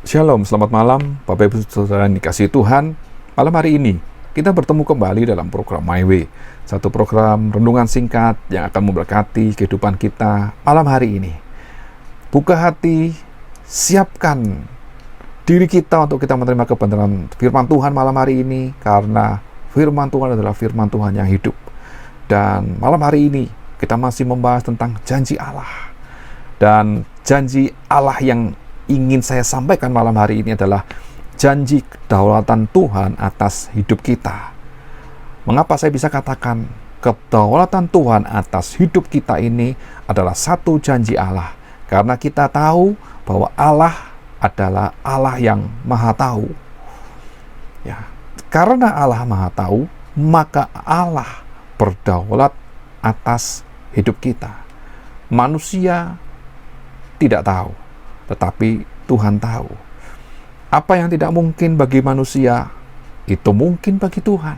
Shalom, selamat malam Bapak Ibu Saudara yang dikasihi Tuhan. Malam hari ini kita bertemu kembali dalam program My Way, satu program renungan singkat yang akan memberkati kehidupan kita malam hari ini. Buka hati, siapkan diri kita untuk kita menerima kebenaran firman Tuhan malam hari ini, karena firman Tuhan adalah firman Tuhan yang hidup. Dan malam hari ini kita masih membahas tentang janji Allah. Dan janji Allah yang ingin saya sampaikan malam hari ini adalah janji kedaulatan Tuhan atas hidup kita. Mengapa saya bisa katakan kedaulatan Tuhan atas hidup kita ini adalah satu janji Allah? Karena kita tahu bahwa Allah adalah Allah yang Maha Tahu. Ya, karena Allah Maha Tahu, maka Allah berdaulat atas hidup kita. Manusia tidak tahu, tetapi Tuhan tahu. Apa yang tidak mungkin bagi manusia, itu mungkin bagi Tuhan.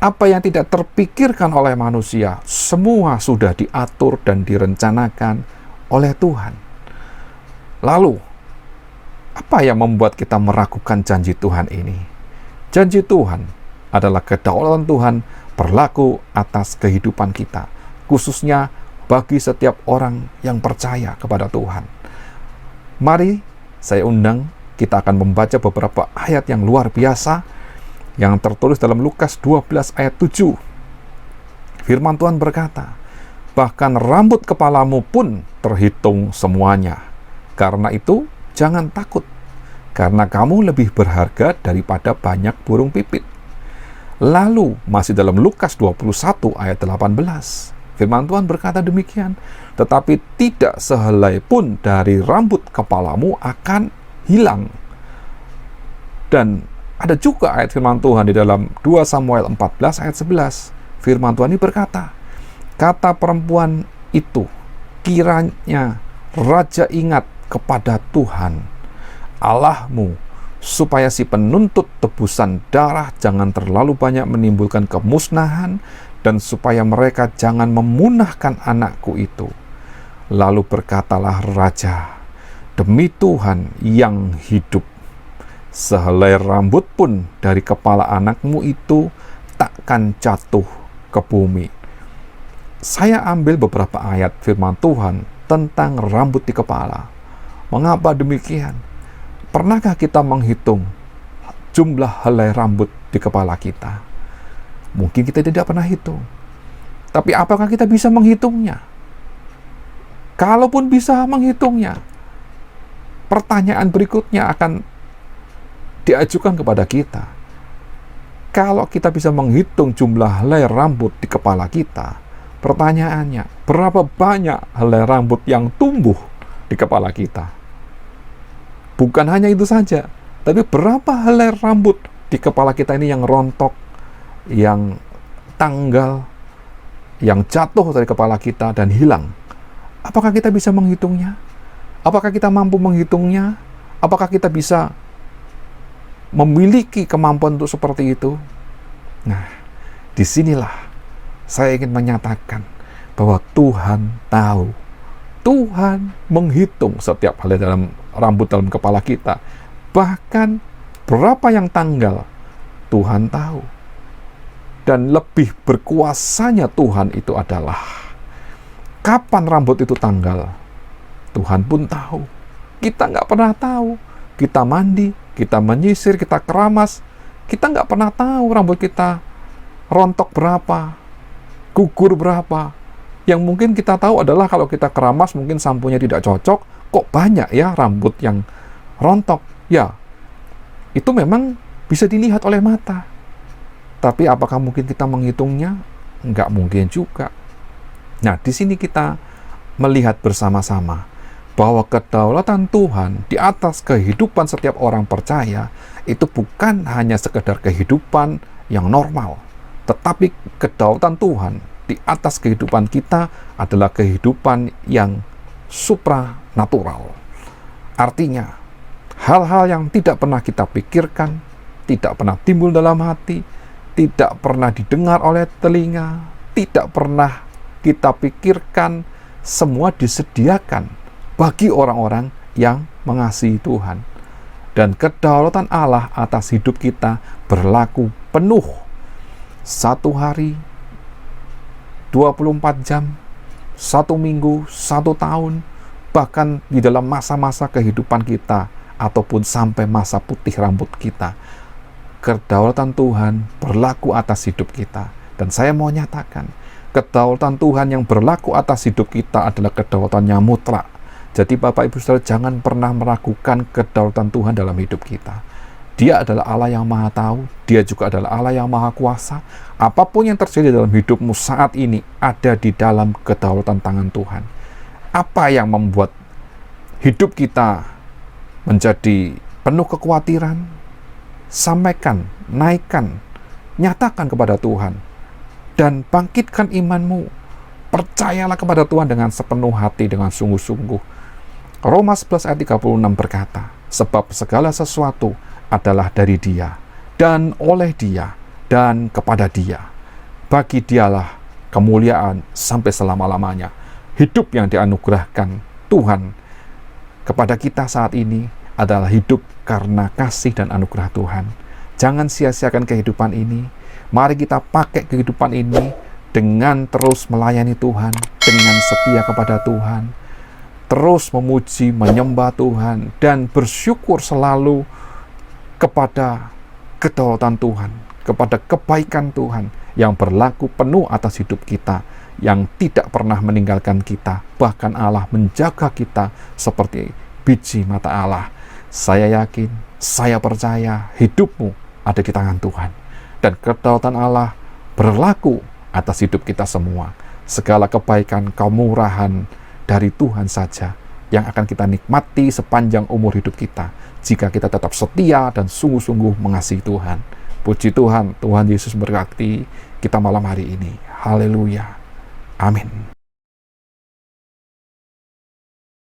Apa yang tidak terpikirkan oleh manusia, semua sudah diatur dan direncanakan oleh Tuhan. Lalu, apa yang membuat kita meragukan janji Tuhan ini? Janji Tuhan adalah kedaulatan Tuhan berlaku atas kehidupan kita, khususnya bagi setiap orang yang percaya kepada Tuhan. Mari saya undang, kita akan membaca beberapa ayat yang luar biasa yang tertulis dalam Lukas 12 ayat 7. Firman Tuhan berkata, "Bahkan rambut kepalamu pun terhitung semuanya. Karena itu jangan takut, karena kamu lebih berharga daripada banyak burung pipit." Lalu masih dalam Lukas 21 ayat 18. Firman Tuhan berkata demikian, "Tetapi tidak sehelai pun dari rambut kepalamu akan hilang." Dan ada juga ayat firman Tuhan di dalam 2 Samuel 14 ayat 11. Firman Tuhan ini berkata, "Kata perempuan itu, kiranya raja ingat kepada Tuhan Allahmu, supaya si penuntut tebusan darah jangan terlalu banyak menimbulkan kemusnahan, dan supaya mereka jangan memunahkan anakku itu." Lalu berkatalah raja, "Demi Tuhan yang hidup, sehelai rambut pun dari kepala anakmu itu takkan jatuh ke bumi." Saya ambil beberapa ayat firman Tuhan tentang rambut di kepala. Mengapa demikian? Pernahkah kita menghitung jumlah helai rambut di kepala kita? Mungkin kita tidak pernah hitung. Tapi apakah kita bisa menghitungnya? Kalaupun bisa menghitungnya, pertanyaan berikutnya akan diajukan kepada kita. Kalau kita bisa menghitung jumlah helai rambut di kepala kita, pertanyaannya, berapa banyak helai rambut yang tumbuh di kepala kita? Bukan hanya itu saja, tapi berapa helai rambut di kepala kita ini yang rontok, yang tanggal, yang jatuh dari kepala kita dan hilang. Apakah kita bisa menghitungnya? Apakah kita mampu menghitungnya? Apakah kita bisa memiliki kemampuan untuk seperti itu? Nah, disinilah saya ingin menyatakan bahwa Tuhan tahu. Tuhan menghitung setiap hal dalam rambut dalam kepala kita. Bahkan berapa yang tanggal, Tuhan tahu. Dan lebih berkuasanya Tuhan itu adalah kapan rambut itu tanggal, Tuhan pun tahu. Kita nggak pernah tahu. Kita mandi, kita menyisir, kita keramas, kita nggak pernah tahu rambut kita rontok berapa, gugur berapa. Yang mungkin kita tahu adalah kalau kita keramas mungkin samponya tidak cocok, kok banyak ya rambut yang rontok. Ya, itu memang bisa dilihat oleh mata. Tapi apakah mungkin kita menghitungnya? Enggak mungkin juga. Nah, di sini kita melihat bersama-sama bahwa kedaulatan Tuhan di atas kehidupan setiap orang percaya itu bukan hanya sekedar kehidupan yang normal, tetapi kedaulatan Tuhan di atas kehidupan kita adalah kehidupan yang supranatural. Artinya, hal-hal yang tidak pernah kita pikirkan, tidak pernah timbul dalam hati, tidak pernah didengar oleh telinga, tidak pernah kita pikirkan, semua disediakan bagi orang-orang yang mengasihi Tuhan. Dan kedaulatan Allah atas hidup kita berlaku penuh 1 hari, 24 jam, 1 minggu, 1 tahun, bahkan di dalam masa-masa kehidupan kita, ataupun sampai masa putih rambut kita. Kedaulatan Tuhan berlaku atas hidup kita. Dan saya mau nyatakan, kedaulatan Tuhan yang berlaku atas hidup kita adalah kedaulatan yang mutlak. Jadi Bapak Ibu Saudara, jangan pernah meragukan kedaulatan Tuhan dalam hidup kita. Dia adalah Allah yang Maha Tahu, Dia juga adalah Allah yang Maha Kuasa. Apapun yang terjadi dalam hidupmu saat ini ada di dalam kedaulatan tangan Tuhan. Apa yang membuat hidup kita menjadi penuh kekhawatiran? Sampaikan, naikkan, nyatakan kepada Tuhan, dan bangkitkan imanmu. Percayalah kepada Tuhan dengan sepenuh hati, dengan sungguh-sungguh. Roma 11 ayat 36 berkata, sebab segala sesuatu adalah dari Dia, dan oleh Dia, dan kepada Dia. Bagi Dialah kemuliaan sampai selama-lamanya. Hidup yang dianugerahkan Tuhan kepada kita saat ini adalah hidup karena kasih dan anugerah Tuhan. Jangan sia-siakan kehidupan ini. Mari kita pakai kehidupan ini dengan terus melayani Tuhan, dengan setia kepada Tuhan, terus memuji, menyembah Tuhan, dan bersyukur selalu kepada kedaulatan Tuhan, kepada kebaikan Tuhan yang berlaku penuh atas hidup kita, yang tidak pernah meninggalkan kita, bahkan Allah menjaga kita seperti biji mata Allah. Saya yakin, saya percaya hidupmu ada di tangan Tuhan, dan kedaulatan Allah berlaku atas hidup kita semua. Segala kebaikan, kemurahan dari Tuhan saja yang akan kita nikmati sepanjang umur hidup kita, jika kita tetap setia dan sungguh-sungguh mengasihi Tuhan. Puji Tuhan, Tuhan Yesus berkati kita malam hari ini. Haleluya. Amin.